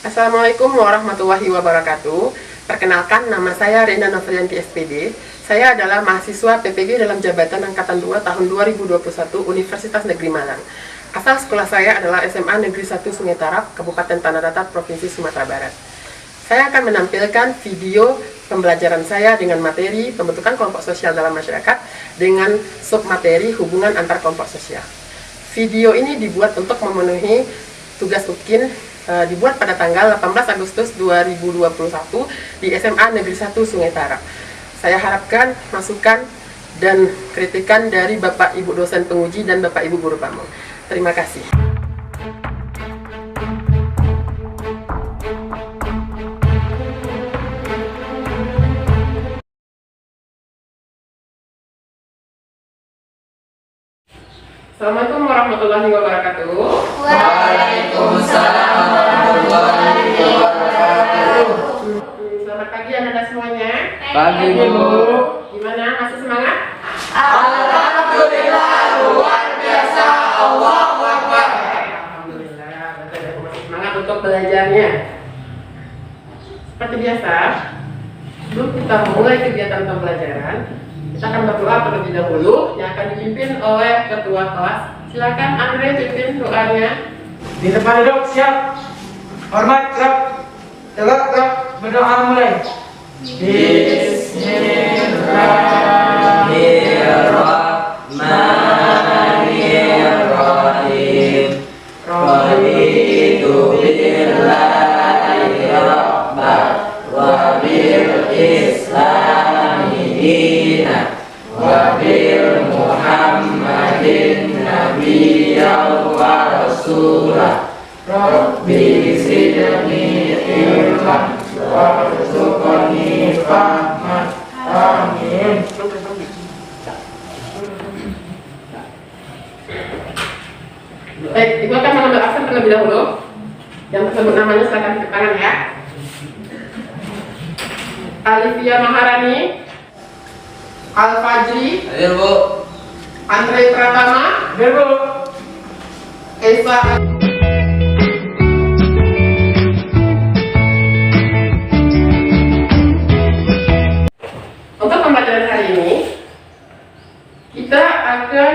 Assalamualaikum warahmatullahi wabarakatuh. Perkenalkan, nama saya Rena Novrianti SPD. Saya adalah mahasiswa PPG dalam Jabatan Angkatan 2 tahun 2021 Universitas Negeri Malang. Asal sekolah saya adalah SMA Negeri 1 Sungai Tarap, Kabupaten Tanah Datar, Provinsi Sumatera Barat. Saya akan menampilkan video pembelajaran saya dengan materi pembentukan kelompok sosial dalam masyarakat dengan submateri hubungan antar kelompok sosial. Video ini dibuat untuk memenuhi tugas UKIN, dibuat pada tanggal 18 Agustus 2021 di SMA Negeri 1 Sungai Tarap. Saya harapkan masukan dan kritikan dari Bapak Ibu dosen penguji dan Bapak Ibu guru pamong. Terima kasih. Assalamualaikum warahmatullahi wabarakatuh. Waalaikumsalam warahmatullahi wabarakatuh. Selamat pagi anak-anak semuanya. Pagi Bu. Gimana? Masih semangat? Alhamdulillah luar biasa. Allahu Akbar. Alhamdulillah, berarti aku masih semangat untuk belajarnya. Seperti biasa, sebelum kita mulai kegiatan pembelajaran, kita akan berdoa terlebih dahulu yang akan dipimpin oleh ketua kelas. Silakan Andre pimpin doanya. Di depan duduk, siap. Hormat, gerak. Tegak, gerak. Berdoa mulai. Bismillahirrahmanirrahim. Raditu billahi rabban wa bil islami dinan wa bil muhammadin nabiyyan wa rasulah. Rabbi zidni ilman warzuqni fahman. Amin. Baik, Ibu akan mengambil aksen terlebih dahulu. Yang tersebut namanya silakan tepuk tangan ya. Alifia Maharani, Al-Fajri, Hadir Bu. Andre Pratama, Hadir Bu. Esa. Untuk pembelajaran hari ini, kita akan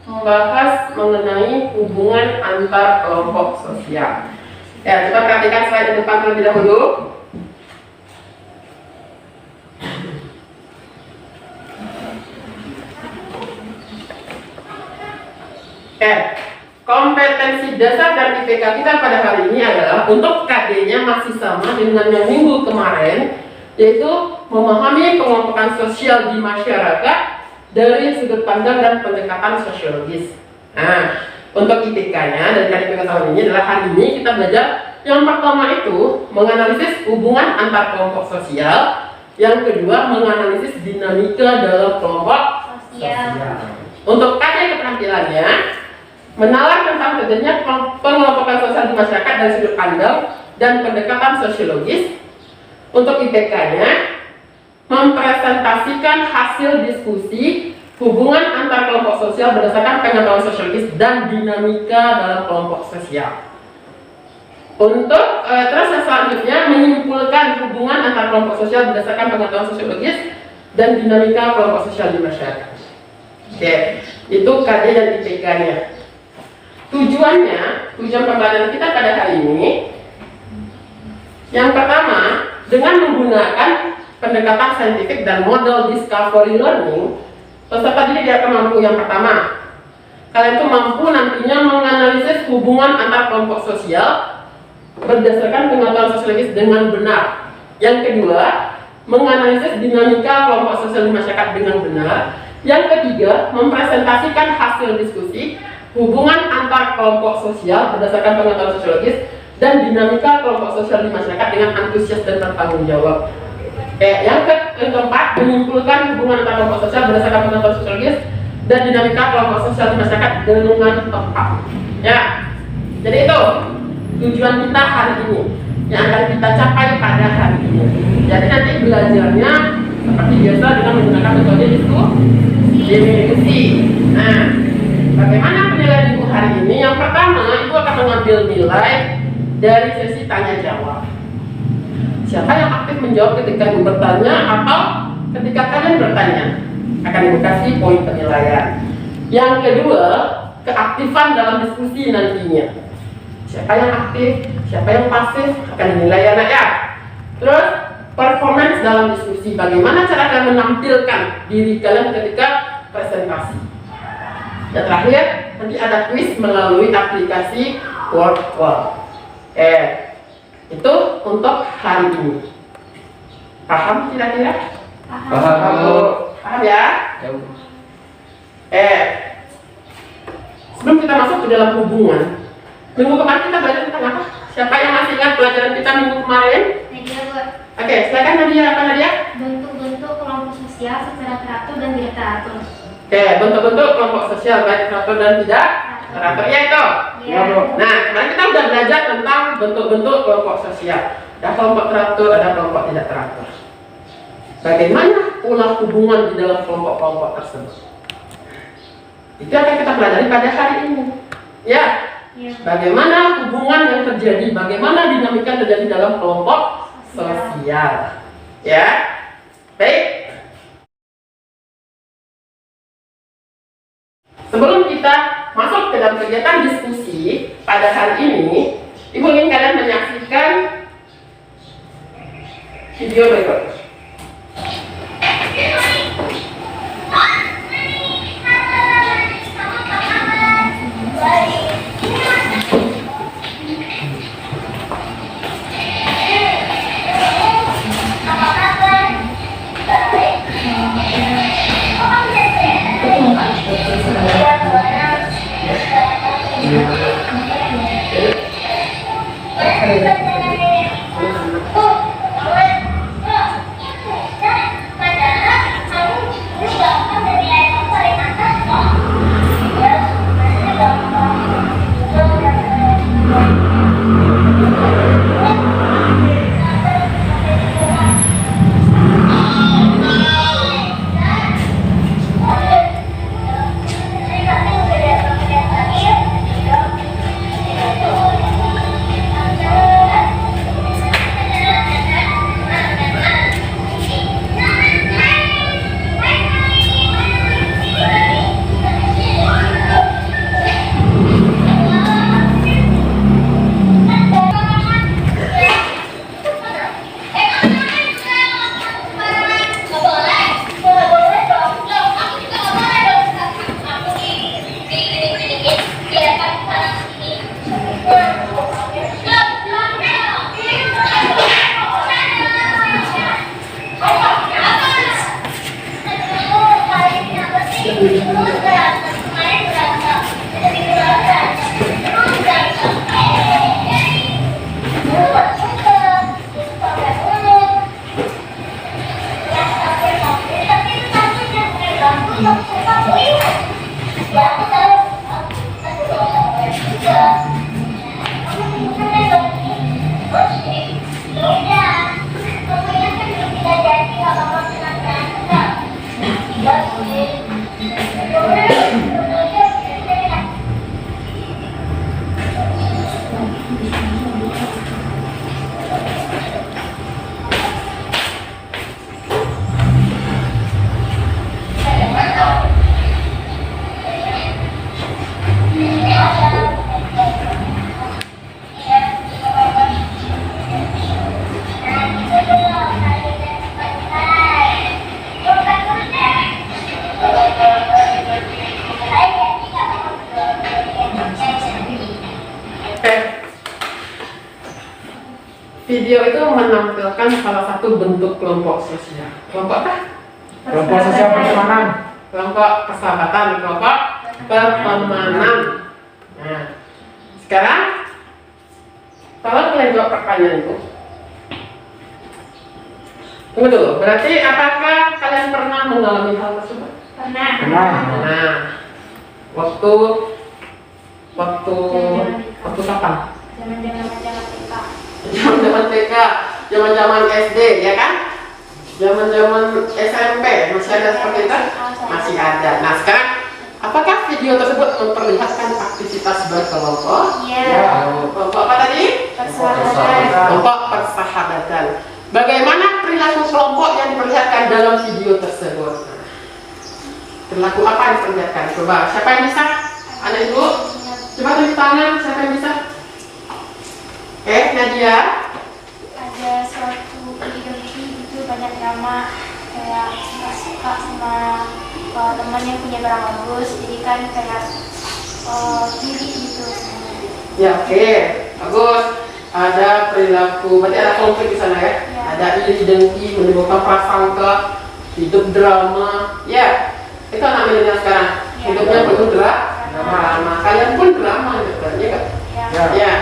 membahas mengenai hubungan antar kelompok sosial. Ya, coba perhatikan slide di depan terlebih dahulu. Kompetensi dasar dan IPK kita pada hari ini adalah untuk KD-nya masih sama dengan yang minggu kemarin, yaitu memahami pengelompokan sosial di masyarakat dari sudut pandang dan pendekatan sosiologis. Nah, untuk IPK-nya dari KDPK tahun ini adalah hari ini kita belajar yang pertama itu menganalisis hubungan antar kelompok sosial, yang kedua menganalisis dinamika dalam kelompok sosial. Untuk KD keterampilannya menalar tentang terjadinya pengelompokan sosial di masyarakat dari sudut pandang dan pendekatan sosiologis. Untuk IPK-nya mempresentasikan hasil diskusi hubungan antar kelompok sosial berdasarkan pengetahuan sosiologis dan dinamika dalam kelompok sosial. Untuk terus yang selanjutnya menyimpulkan hubungan antar kelompok sosial berdasarkan pengetahuan sosiologis dan dinamika kelompok sosial di masyarakat. Oke, itu KD dan IPK-nya. Tujuan pembelajaran kita pada hari ini, yang pertama, dengan menggunakan pendekatan saintifik dan model discovery learning, peserta didik akan mampu yang pertama, kalian tuh mampu nantinya menganalisis hubungan antar kelompok sosial berdasarkan pengetahuan sosiologis dengan benar. Yang kedua, menganalisis dinamika kelompok sosial di masyarakat dengan benar. Yang ketiga, mempresentasikan hasil diskusi hubungan antar kelompok sosial berdasarkan pengetahuan sosiologis dan dinamika kelompok sosial di masyarakat dengan antusias dan bertanggung jawab. Yang keempat, menyimpulkan hubungan antar kelompok sosial berdasarkan pengetahuan sosiologis dan dinamika kelompok sosial di masyarakat dengan tepat. Ya, jadi itu tujuan kita hari ini yang akan kita capai pada hari ini. Jadi nanti belajarnya seperti biasa dengan menggunakan metode diskusi. Nah, bagaimana penilaian Ibu hari ini? Yang pertama, Ibu akan mengambil nilai dari sesi sesi tanya jawab. Siapa yang aktif menjawab ketika ibu bertanya atau ketika kalian bertanya? Akan ibu kasih poin penilaian. Yang kedua, keaktifan dalam diskusi nantinya. Siapa yang aktif, siapa yang pasif akan dinilai anak ya. Terus performance dalam diskusi, bagaimana cara kalian menampilkan diri kalian ketika presentasi. Dan terakhir, nanti ada quiz melalui aplikasi Word. Itu untuk hari ini. Paham kira-kira? Paham, Bu. Paham ya? Sebelum kita masuk ke dalam hubungan, minggu kemarin kita belajar tentang apa? Siapa yang masih ingat pelajaran kita minggu kemarin? Media, Bu. Oke, silakan Nadia. Apa Nadia? Bentuk-bentuk kelompok sosial secara teratur dan tidak teratur. Oke, bentuk-bentuk kelompok sosial baik teratur dan tidak teratur. Ya itu. Iya. Nah, kemarin kita udah belajar tentang bentuk-bentuk kelompok sosial. Ada kelompok teratur, ada kelompok tidak teratur. Bagaimana pola hubungan di dalam kelompok-kelompok tersebut? Itu akan kita pelajari pada hari ini. Ya, Iya. bagaimana hubungan yang terjadi, bagaimana dinamika terjadi dalam kelompok sosial. Ya, baik. Sebelum kita masuk ke dalam kegiatan diskusi pada hari ini, Ibu ingin kalian menyaksikan video berikut. Video itu menampilkan salah satu bentuk kelompok sosial. Kelompok apa? Kelompok sosial pertemanan. Kelompok persahabatan, kelompok pertemanan. Nah, sekarang tolong kalian jawab pertanyaan itu. Tunggu dulu, berarti apakah kalian pernah mengalami hal tersebut? Pernah. Nah, waktu kapan? Zaman-zaman TK. Zaman-zaman TK, zaman-zaman SD, ya kan? Zaman-zaman SMP masih ada seperti itu? Masih ada. Nah, sekarang apakah video tersebut memperlihatkan aktivitas berkelompok. Ya. Kelompok apa tadi? Persahabatan. Kelompok persahabatan. Bagaimana perilaku kelompok yang diperlihatkan dalam video tersebut? Perilaku apa yang diperlihatkan? Coba, siapa yang bisa? Anak ibu? Coba tunjuk tangan, siapa yang bisa? Nadia? Ada suatu ideologi itu banyak drama, kayak nggak suka sama teman yang punya barang bagus, jadi kan kayak diri gitu sebenarnya. Ya, oke. Bagus. Ada perilaku, berarti ada konflik di sana ya? Ya. Ada iri dengki, menimbulkan prasangka, hidup drama. Ya, itu anak milenial sekarang. Ya. Hidupnya penuh drama. Kalian pun drama gitu, ya kan? Ya. Ya.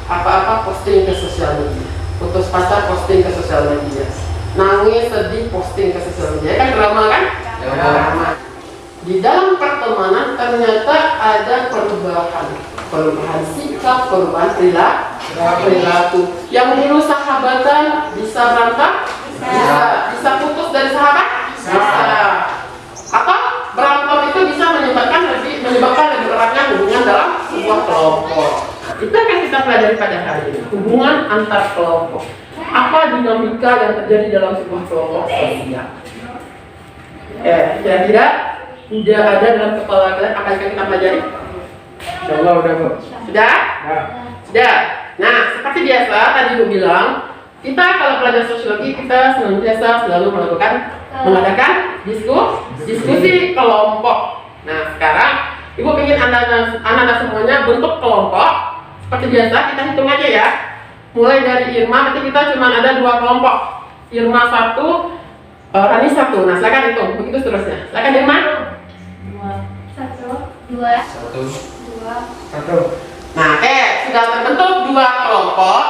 Apa-apa posting ke sosial media. Putus pacar posting ke sosial media. Nangis, sedih posting ke sosial media. Kan drama kan? Ya. Drama. Di dalam pertemanan ternyata ada perubahan sikap, perubahan perilaku. Yang dulu sahabatan bisa berantem, bisa putus dari sahabat, bisa. Atau berantem itu bisa menyebabkan lebih eratnya hubungan dalam sebuah kelompok. Itu akan kita pelajari pada hari ini, hubungan antar kelompok. Apa dinamika yang terjadi dalam sebuah kelompok sosial? Kira-kira sudah ada dalam kepala kalian apa yang kita pelajari? Insyaallah udah, Bu. Sudah? Ya. Sudah. Nah, seperti biasa tadi Ibu bilang, kita kalau belajar sosiologi kita senantiasa selalu mengadakan diskusi kelompok. Nah, sekarang Ibu ingin anak-anak semuanya bentuk kelompok. Seperti biasa kita hitung aja ya. Mulai dari Irma, nanti kita cuma ada 2 kelompok. Irma 1, Rani 1. Nah, silakan hitung. Begitu seterusnya. Silakan Irma. 1, 2, 1. Nah, sudah terbentuk 2 kelompok.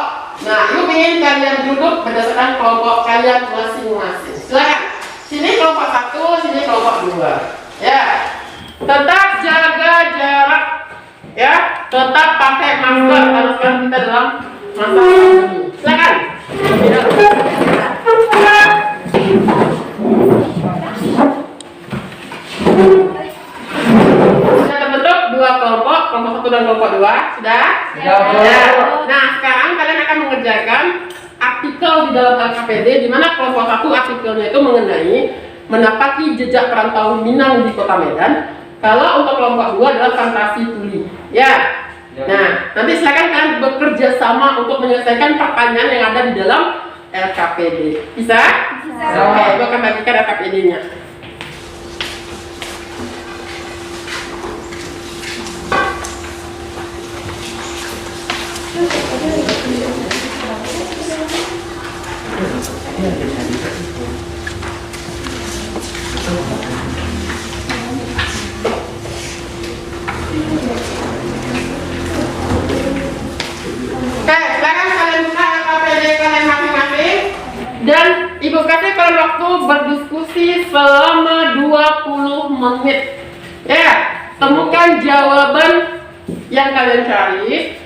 Nah, Ibu ingin kalian duduk berdasarkan kelompok kalian masing-masing. Silakan. Sini kelompok 1, sini kelompok 2. Ya. Tetap jaga jarak. Ya, tetap pakai masker karena sekarang kita dalam masa pandemi. Silakan. Sudah terbentuk 2 kelompok 1 dan kelompok 2. Sudah? Sudah, Bu. Ya. Nah, sekarang kalian akan mengerjakan artikel di dalam LKPD di mana kelompok 1 artikelnya itu mengenai menapaki jejak perantauan Minang di Kota Medan. Kalau untuk kelompok 2 adalah fantasi tuli. Ya. Nah, nanti silakan kalian bekerja sama untuk menyelesaikan pertanyaan yang ada di dalam LKPD. Bisa? Bisa. Oke, Ibu akan bagikan LKPD-nya. Oke, silakan kalian buka LKPD kalian masing-masing dan Ibu kasih kalian waktu berdiskusi selama 20 menit. Ya, temukan jawaban yang kalian cari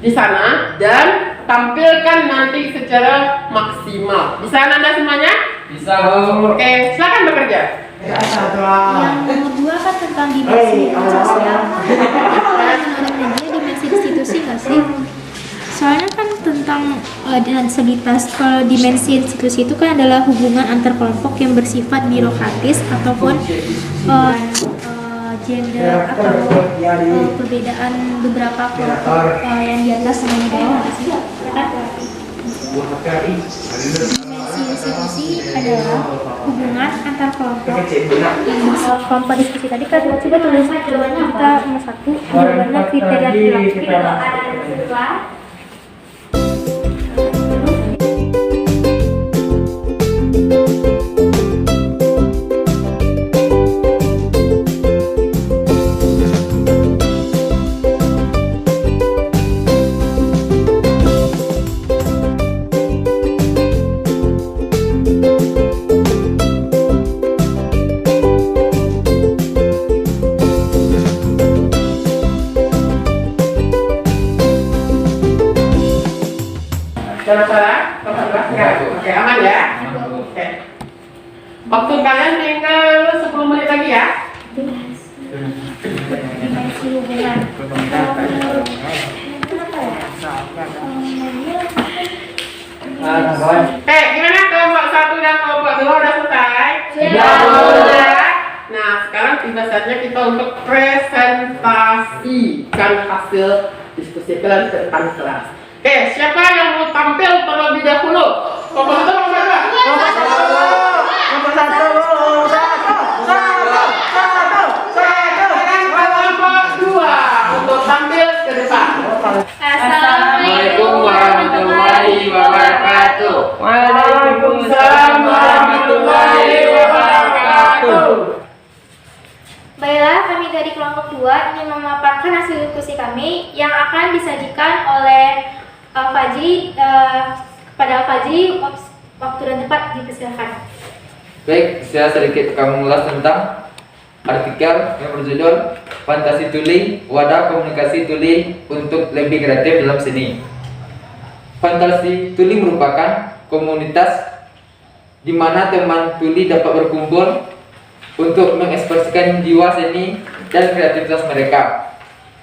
di sana dan tampilkan nanti secara maksimal. Bisa Anda semuanya? Bisa, Bu. Oke, silakan bekerja. Yang nomor 2 kan tentang dimensi sosial. Menurut Nadia dimensi institusi nggak sih? Soalnya kan tentang densitas. Kalau dimensi institusi itu kan adalah hubungan antar kelompok yang bersifat birokratis ataupun gender atau perbedaan beberapa kelompok yang di atas sama di bawah nggak sih? Kan? Dimensi institusi adalah hubungan antar kelompok. Kelompok diskusi tadi kan coba tulis jawabannya kita nomor 1 jawabannya kriteria perilaku. Jangan salah, oke, aman ya? Oke. Waktu kalian tinggal 10 menit lagi ya. dimensi hubungan. Menurut apa ya? Gimana kelompok 1 dan kelompok 2 udah selesai? Sudah. Nah, sekarang tiba saatnya kita untuk presentasikan hasil diskusi kalian ke depan kelas. Oke, siapa yang mau tampil terlebih dahulu? Kelompok 1, kelompok 2? Nomor satu. Kelompok 2 untuk tampil ke depan. Assalamualaikum warahmatullahi wabarakatuh. Waalaikumsalam warahmatullahi wabarakatuh. Baiklah, kami dari kelompok 2 ingin memaparkan hasil diskusi kami yang akan disajikan oleh Fajri. Kepada Fajri, waktu dan tempat dipersilakan. Baik, saya sedikit akan mengulas tentang artikel yang berjudul Fantasi Tuli, Wadah Komunikasi Tuli untuk Lebih Kreatif dalam Seni. Fantasi Tuli merupakan komunitas di mana teman tuli dapat berkumpul untuk mengekspresikan jiwa seni dan kreativitas mereka.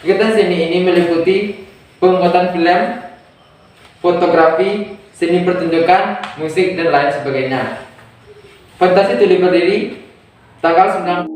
Kegiatan seni ini meliputi pembuatan film, fotografi, seni pertunjukan, musik, dan lain sebagainya. Fantasi Tuli berdiri tanggal 9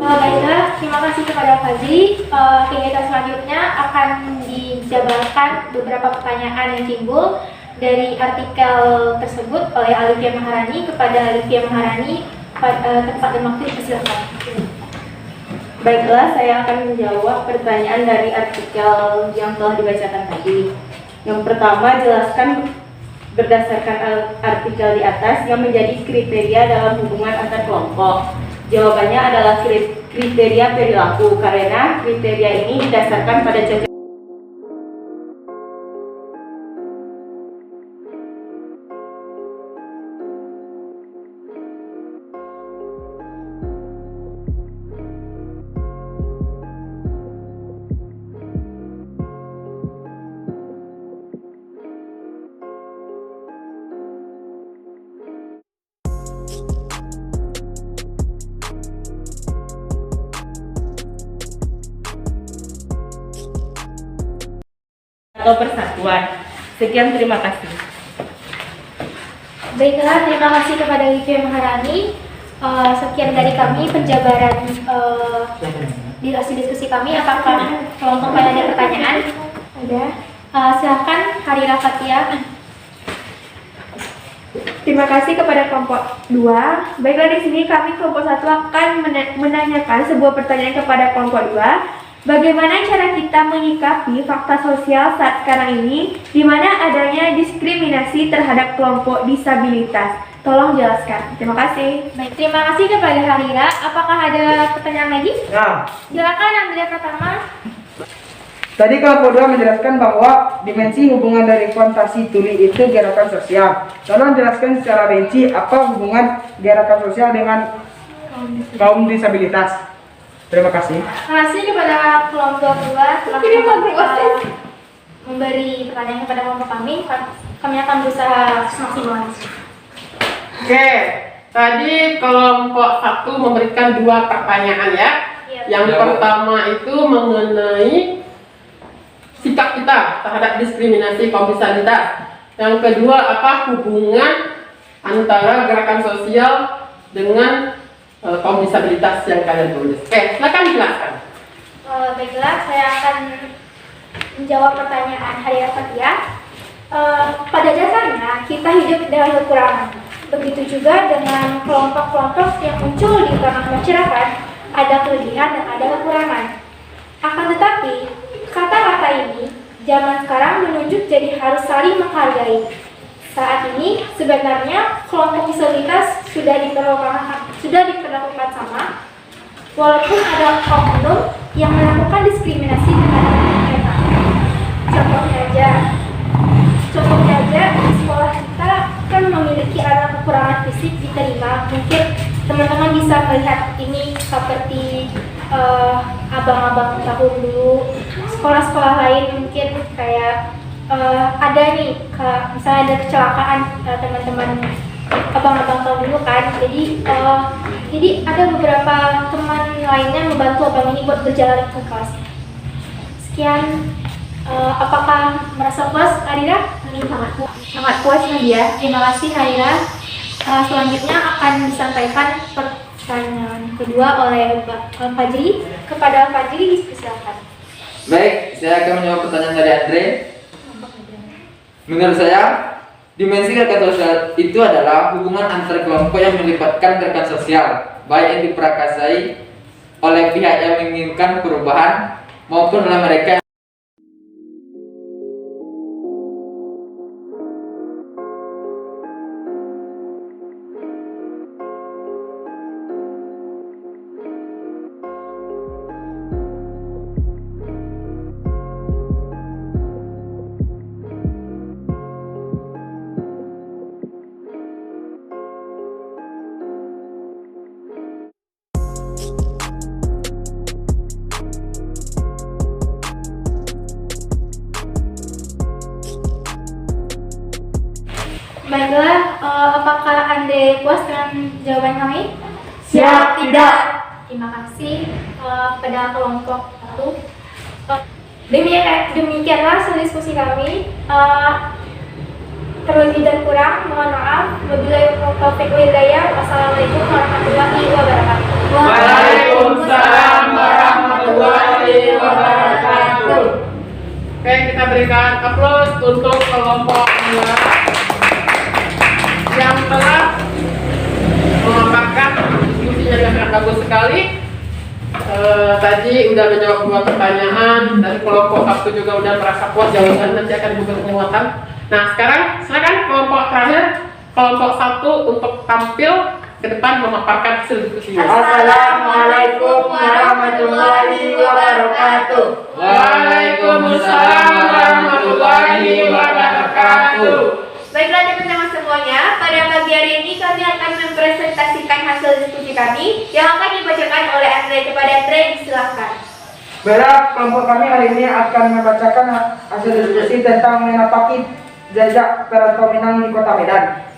Baiklah, terima kasih kepada Fajri. Kegiatan selanjutnya akan dijabarkan beberapa pertanyaan yang timbul dari artikel tersebut oleh Alifia Maharani kepada Alifia Maharani. Tempat dan waktu dipersilakan. Baiklah, saya akan menjawab pertanyaan dari artikel yang telah dibacakan tadi. Yang pertama, jelaskan berdasarkan artikel di atas yang menjadi kriteria dalam hubungan antar kelompok. Jawabannya adalah kriteria perilaku, karena kriteria ini didasarkan pada cocok. Atau persatuan. Sekian, terima kasih. Baiklah, terima kasih kepada Alifia Maharani. Sekian dari kami penjabaran di hasil diskusi kami. Apakah kelompok lain ada pertanyaan? Ada. Silakan Harira Fatia. Terima kasih kepada kelompok 2. Baiklah, di sini kami kelompok 1 akan menanyakan sebuah pertanyaan kepada kelompok 2. Bagaimana cara kita menyikapi fakta sosial saat sekarang ini di mana adanya diskriminasi terhadap kelompok disabilitas? Tolong jelaskan. Terima kasih. Baik, terima kasih kepada Harira. Apakah ada pertanyaan lagi? Nah, Silakan Andrea Pratama. tadi kelompok 2 menjelaskan bahwa dimensi hubungan dari fantasi tuli itu gerakan sosial. Tolong jelaskan secara rinci apa hubungan gerakan sosial dengan kaum disabilitas. Terima kasih. Terima kasih kepada kelompok 2 telah memberi pertanyaan kepada kelompok kami. Kami akan berusaha semaksimal. Oke, tadi kelompok 1 memberikan 2 pertanyaan ya. Iya. Yang pertama itu mengenai sikap kita terhadap diskriminasi kaum disabilitas. Yang kedua, apa hubungan antara gerakan sosial dengan kaum disabilitas yang kalian tulis. Oke, silakan jelaskan. Baiklah, saya akan menjawab pertanyaan Harira Fatia. Pada dasarnya, kita hidup dengan kekurangan. Begitu juga dengan kelompok-kelompok yang muncul di tengah masyarakat, ada kelebihan dan ada kekurangan. Akan tetapi, kata-kata ini zaman sekarang menunjuk jadi harus saling menghargai. Saat ini sebenarnya kelompok disabilitas sudah diperlakukan sama, walaupun ada oknum yang melakukan diskriminasi terhadap mereka. Contohnya aja di sekolah kita kan memiliki anak kekurangan fisik diterima, mungkin teman bisa melihat ini seperti abang-abang tahun dulu, sekolah-sekolah lain mungkin kayak ada nih, misalnya ada kecelakaan teman-teman abang-abang tahun dulu kan, jadi ada beberapa teman lainnya membantu abang ini buat berjalan ke kelas. Sekian, apakah merasa puas, Arira? Sangat puas Nadia. Terima kasih Arira. Selanjutnya akan disampaikan pertanyaan kedua oleh Pak Fajri. Kepada Fajri, silakan. Baik, saya akan menjawab pertanyaan dari Andre. Menurut saya, dimensi gerakan sosial itu adalah hubungan antar kelompok yang melibatkan gerakan sosial, baik yang diprakarsai oleh pihak yang menginginkan perubahan maupun oleh mereka. Baiklah, apakah Anda puas dengan jawaban kami? Siap, tidak. Terima kasih kepada kelompok 1. Demikianlah hasil diskusi kami. Terlebih dan kurang, mohon maaf. Wabillahi taufiq wal hidayah. Wassalamualaikum warahmatullahi wabarakatuh. Waalaikumsalam warahmatullahi wabarakatuh. Oke, kita berikan aplaus untuk kelompok 2 yang telah memaparkan diskusinya dengan bagus sekali. Tadi udah menjawab 2 pertanyaan, dari kelompok 1 juga udah merasa puas jawaban, nanti akan diberi penguatan. Nah, sekarang silakan kelompok terakhir, kelompok 1 untuk tampil ke depan memaparkan hasil diskusinya. Assalamualaikum warahmatullahi wabarakatuh. Waalaikumsalam warahmatullahi wabarakatuh. Baiklah teman-teman semuanya, pada pagi hari ini kami akan mempresentasikan hasil diskusi kami yang akan dibacakan oleh Andre. Kepada Andre, silakan. Baiklah, kelompok kami hari ini akan membacakan hasil diskusi tentang menapaki jejak perantau Minang di Kota Medan.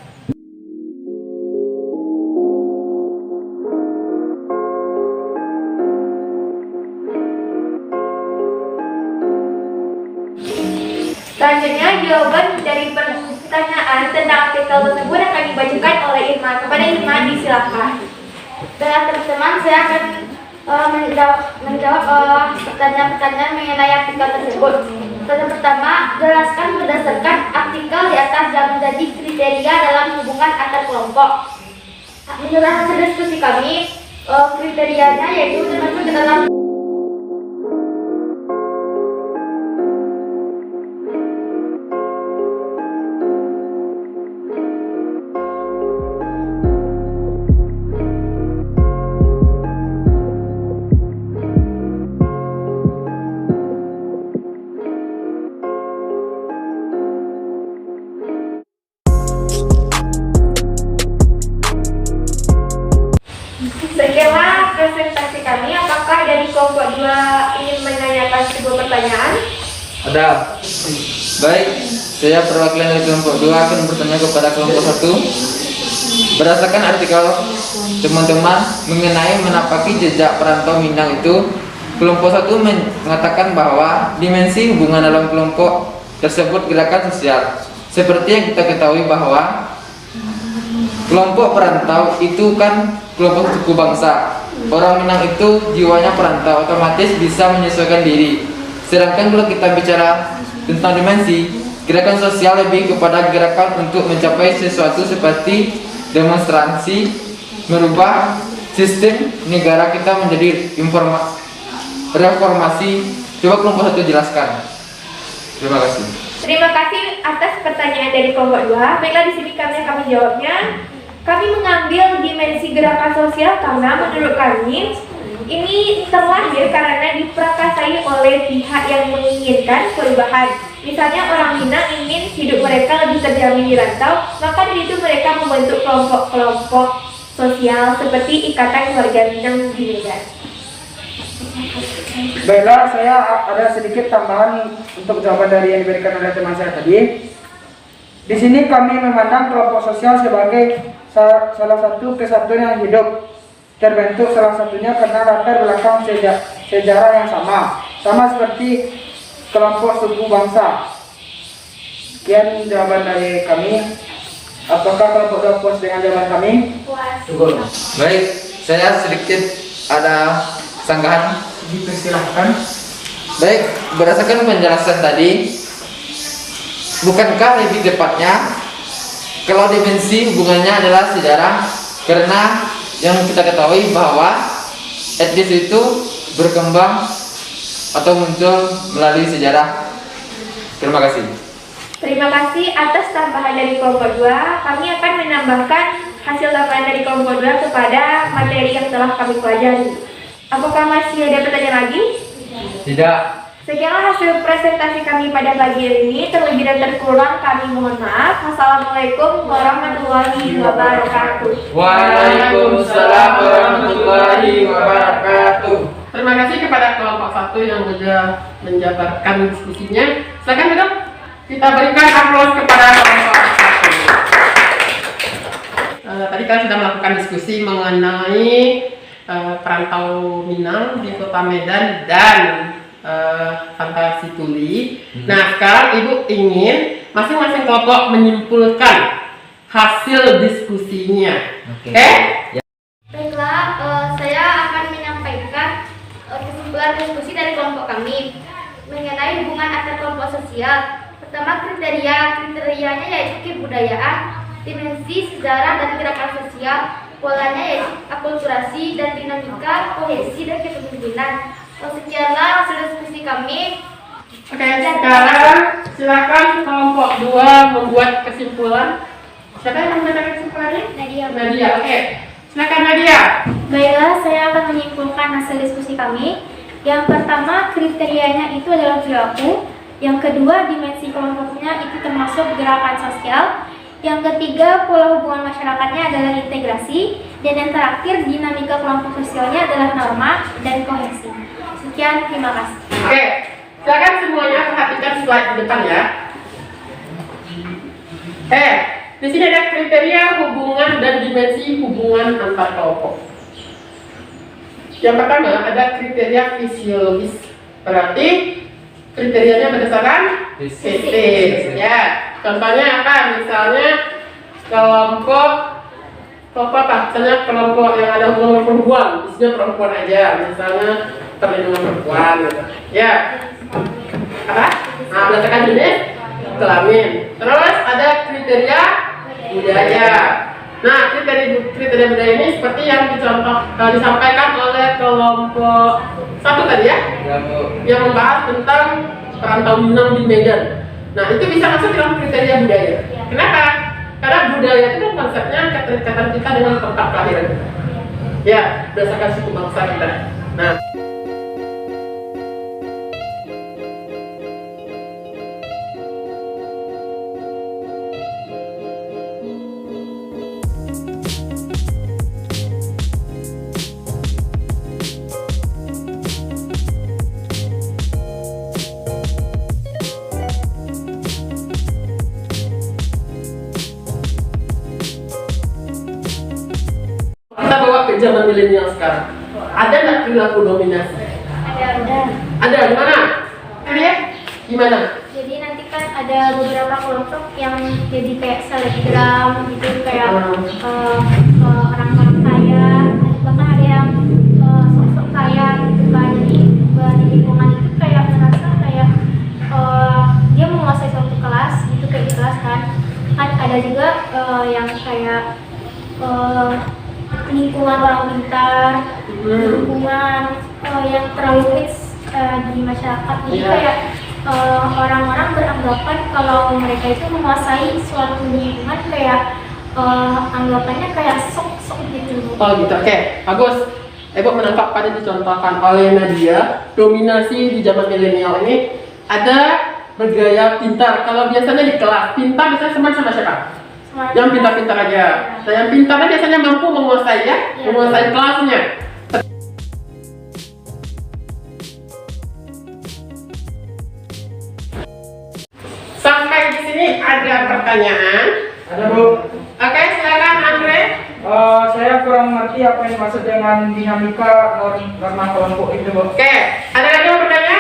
Selanjutnya, jawaban dari pertanyaan tentang artikel tersebut akan dibacakan oleh Irma. Kepada Irma, disilakan. Baiklah teman-teman, saya akan menjawab pertanyaan-pertanyaan mengenai artikel tersebut. Pertanyaan pertama, jelaskan berdasarkan artikel di atas yang menjadi kriteria dalam hubungan antar kelompok. Menurut hasil diskusi kami, kriterianya yaitu termasuk dalam Sekianlah presentasi kami. Apakah dari kelompok 2 ingin menanyakan sebuah pertanyaan? Ada. Baik, saya perwakilan dari kelompok 2 akan bertanya kepada kelompok 1. Berdasarkan artikel teman-teman mengenai menapaki jejak perantau Minang itu, kelompok 1 mengatakan bahwa dimensi hubungan dalam kelompok tersebut gerakan sosial. Seperti yang kita ketahui bahwa kelompok perantau itu kan kelompok suku bangsa. Orang Minang itu jiwanya perantau, otomatis bisa menyesuaikan diri. Sedangkan kalau kita bicara tentang dimensi, gerakan sosial lebih kepada gerakan untuk mencapai sesuatu seperti demonstrasi, merubah sistem negara kita menjadi reformasi. Coba kelompok 1 jelaskan. Terima kasih. Terima kasih atas pertanyaan dari kelompok 2. Baiklah, di sini kami jawabnya. Kami mengambil dimensi gerakan sosial karena menurut kami ini terlahir karena diprakarsai oleh pihak yang menginginkan perubahan. Misalnya orang Minang ingin hidup mereka lebih terjamin di rantau, maka dari itu mereka membentuk kelompok-kelompok sosial seperti ikatan keluarga Minang di Medan. Baiklah, saya ada sedikit tambahan untuk jawaban dari yang diberikan oleh teman saya tadi. Di sini kami memandang kelompok sosial sebagai salah satu kesatuan yang hidup, terbentuk salah satunya karena latar belakang sejarah yang sama seperti kelompok suku bangsa. Sekian jawaban dari kami. Apakah kelompok dua puas dengan jawaban kami? Puas. Baik, saya sedikit ada sanggahan. Dipersilahkan. Baik, berdasarkan penjelasan tadi, bukankah lebih tepatnya kalau dimensi hubungannya adalah sejarah, karena yang kita ketahui bahwa etnis itu berkembang atau muncul melalui sejarah. Terima kasih. Terima kasih atas tambahan dari kelompok 2. Kami akan menambahkan hasil tambahan dari kelompok 2 kepada materi yang telah kami pelajari. Apakah masih ada pertanyaan lagi? Tidak. Sekianlah hasil presentasi kami pada pagi ini. Terlebih dan terkurang kami mohon maaf. Wassalamualaikum warahmatullahi wabarakatuh. Waalaikumsalam warahmatullahi wabarakatuh. Terima kasih kepada kelompok 1 yang sudah menjabarkan diskusinya. Silakan duduk. Kita berikan aplaus kepada kelompok 1. Tadi kalian sudah melakukan diskusi mengenai perantau Minang di Kota Medan dan Fantasi Tuli. Nah, sekarang Ibu ingin masing-masing kelompok menyimpulkan hasil diskusinya. Oke? Baiklah, saya akan menyampaikan kesimpulan diskusi dari kelompok kami mengenai hubungan antar kelompok sosial. Pertama, kriterianya yaitu kebudayaan, dimensi sejarah dan gerakan sosial, polanya yaitu akulturasi dan dinamika, kohesi dan kepemimpinan. Sekianlah hasil diskusi kami. Oke, sekarang silakan kelompok 2 membuat kesimpulan. Siapa yang membuat kesimpulannya? Nadia. Oke. Silakan Nadia. Baiklah, saya akan menyimpulkan hasil diskusi kami. Yang pertama, kriterianya itu adalah perilaku. Yang kedua, dimensi kelompoknya itu termasuk gerakan sosial. Yang ketiga, pola hubungan masyarakatnya adalah integrasi. Dan yang terakhir, dinamika kelompok sosialnya adalah norma dan kohesi. Sekian, terima kasih. Oke, silakan semuanya perhatikan slide di depan ya. Di sini ada kriteria hubungan dan dimensi hubungan antar kelompok. Yang pertama ada kriteria fisiologis, berarti kriterianya berdasarkan fisik. Ya, contohnya apa? Misalnya kelompok apa? Misalnya kelompok yang ada hubungan perempuan, isinya perempuan aja. Misalnya perlindungan perempuan, gitu. Ya. Apa? Nah, berdasarkan jenis kelamin. Terus ada kriteria budaya. Nah, kriteria budaya ini seperti yang disampaikan oleh kelompok 1 tadi ya, yang membahas tentang perantau Minang di Medan. Nah, itu bisa masuk dalam kriteria budaya. Kenapa? Karena budaya itu kan konsepnya keterikatan kita dengan tempat kelahiran kita. Ya, berdasarkan suku bangsa kita. Nah, kita bawa ke zaman milenial sekarang. Ada nggak perilaku dominasi? Ada di mana? Lihat gimana? Jadi nanti kan ada beberapa kelompok yang jadi kayak selebgram gitu, kayak orang-orang kaya, bahkan ada yang sosok kaya gitu kan. Jadi di lingkungan itu kayak merasa kayak dia menguasai suatu kelas gitu, kayak di kelas kan. Kan ada juga yang kayak lingkungan orang pintar, lingkungan yang terlalu hits di masyarakat. Jadi kayak orang-orang beranggapan kalau mereka itu menguasai suatu lingkungan, kayak anggapannya kayak sok-sok gitu. Oh gitu, oke, bagus. Ibu menangkap pada dicontohkan oleh Nadia, dominasi di zaman milenial ini ada bergaya pintar. Kalau biasanya di kelas, pintar biasanya sama siapa? Yang pintar-pintar aja. Nah, yang pintar biasanya mampu menguasai ya, menguasai kelasnya. Sampai di sini ada pertanyaan? Ada Bu. Oke, silakan Andre. Saya kurang mengerti apa yang dimaksud dengan dinamika norma kelompok itu Bu. Oke, ada lagi yang bertanya?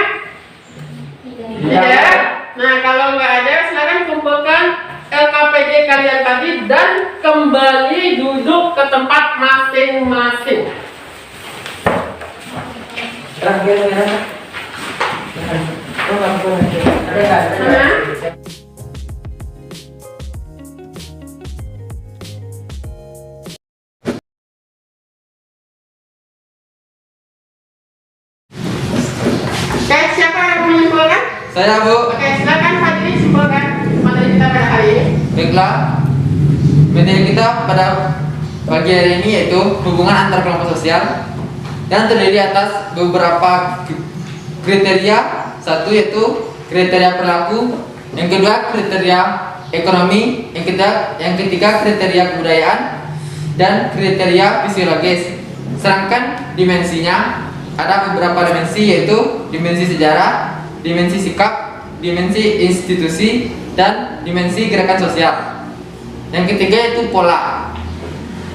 Tidak. Nah, kalau nggak ada, silakan kumpulkan LKPD kalian tadi dan kembali duduk ke tempat masing-masing. Sana. Oke, siapa yang mau menyimpulkan? Saya Bu. Oke, silakan Fadli simpulkan materi kita pada hari ini. Baiklah, materi kita pada pagi hari ini yaitu hubungan antar kelompok sosial yang terdiri atas beberapa kriteria. Satu yaitu kriteria perilaku, yang kedua kriteria ekonomi, yang ketiga kriteria kebudayaan, dan kriteria fisiologis. Sedangkan dimensinya ada beberapa dimensi yaitu dimensi sejarah, dimensi sikap, dimensi institusi, dan dimensi gerakan sosial. Yang ketiga yaitu pola.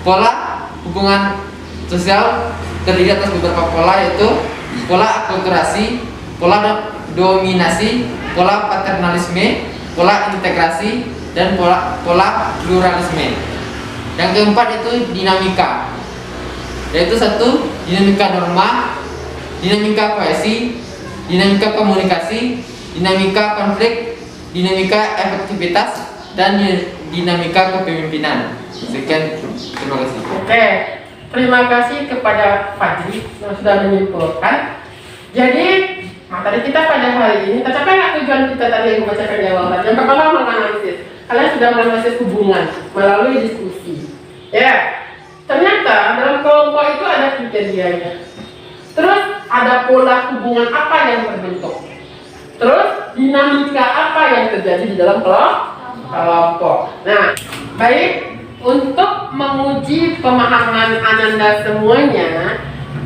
Pola hubungan sosial terdiri atas beberapa pola yaitu pola akulturasi, pola dominasi, pola paternalisme, pola integrasi, dan pola pluralisme. Yang keempat itu dinamika, yaitu satu dinamika norma, dinamika kohesi, dinamika komunikasi, dinamika konflik, dinamika efektivitas, dan dinamika kepemimpinan. Sekian, terima kasih. Oke, terima kasih kepada Fadli yang sudah menyimpulkan. Jadi materi kita pada hari ini tercapai nggak tujuan kita tadi yang membacakan di awal tadi? Yang pertama menganalisis. Kalian sudah menganalisis hubungan melalui diskusi. Ya, ternyata dalam kelompok itu ada kriterianya. Terus ada pola hubungan apa yang terbentuk. Terus dinamika apa yang terjadi di dalam kelompok. Nah, baik, untuk menguji pemahaman Ananda semuanya,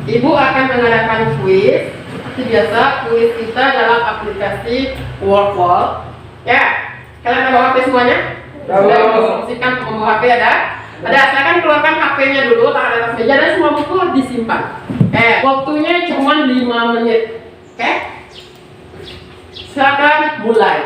Ibu akan mengadakan kuis. Seperti biasa, kuis kita dalam aplikasi Workwall. Ya, kalian ada bawa HP semuanya? Sudah diinstruksikan untuk membawa HP ada? Ada, silakan keluarkan HP-nya dulu, taruh di atas meja dan semua buku disimpan. Waktunya cuma 5 menit. Oke? Silakan mulai.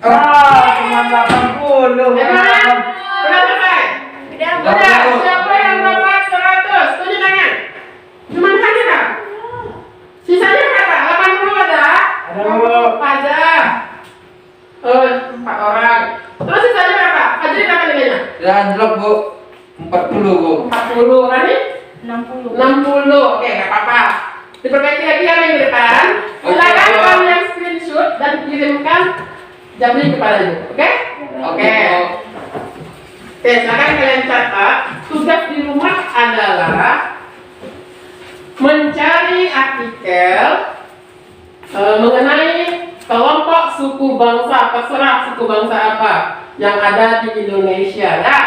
Cuma 80. Udah selesai? Udah. Siapa yang dapat 100? Tunjuk tangan. Cuma satu kan? Sisanya berapa? 80 ada? Ada, Bu. Ada. 4 orang. Terus sisanya berapa? Fadli berapa nilainya? Dan blok Bu 40 Bu. 40. Rani? 60. 60. Oke, nggak apa-apa. Diperbaiki lagi ya minggu depan. Silakan kalian screenshot dan kirimkan jamnya kepada Ibu. Oke? Oke. Oke, silakan kalian catat. Tugas di rumah adalah mencari artikel mengenai kelompok suku bangsa, terserah suku bangsa apa yang ada di Indonesia. Ya,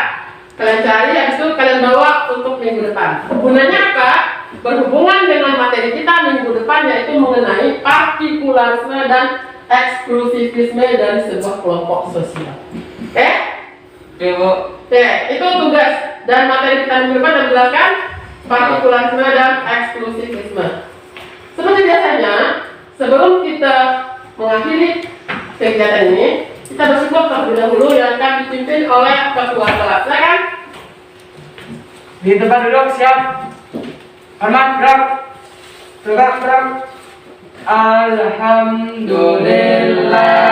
kalian cari, habis itu kalian bawa untuk minggu depan. Gunanya apa? Berhubungan dengan materi kita minggu depan, yaitu mengenai partikularisme dan eksklusivisme dari sebuah kelompok sosial. Oke? Oke Bu. Oke, itu tugas dan materi kita minggu depan menjelaskan partikularisme dan eksklusivisme. Seperti biasanya, sebelum kita mengakhiri kegiatan ini, kita bersyukur terlebih dahulu yang akan dipimpin oleh ketua kelas. Silakan. Di tempat duduk siap. Hormat, gerak. Tegak, gerak. Alhamdulillah.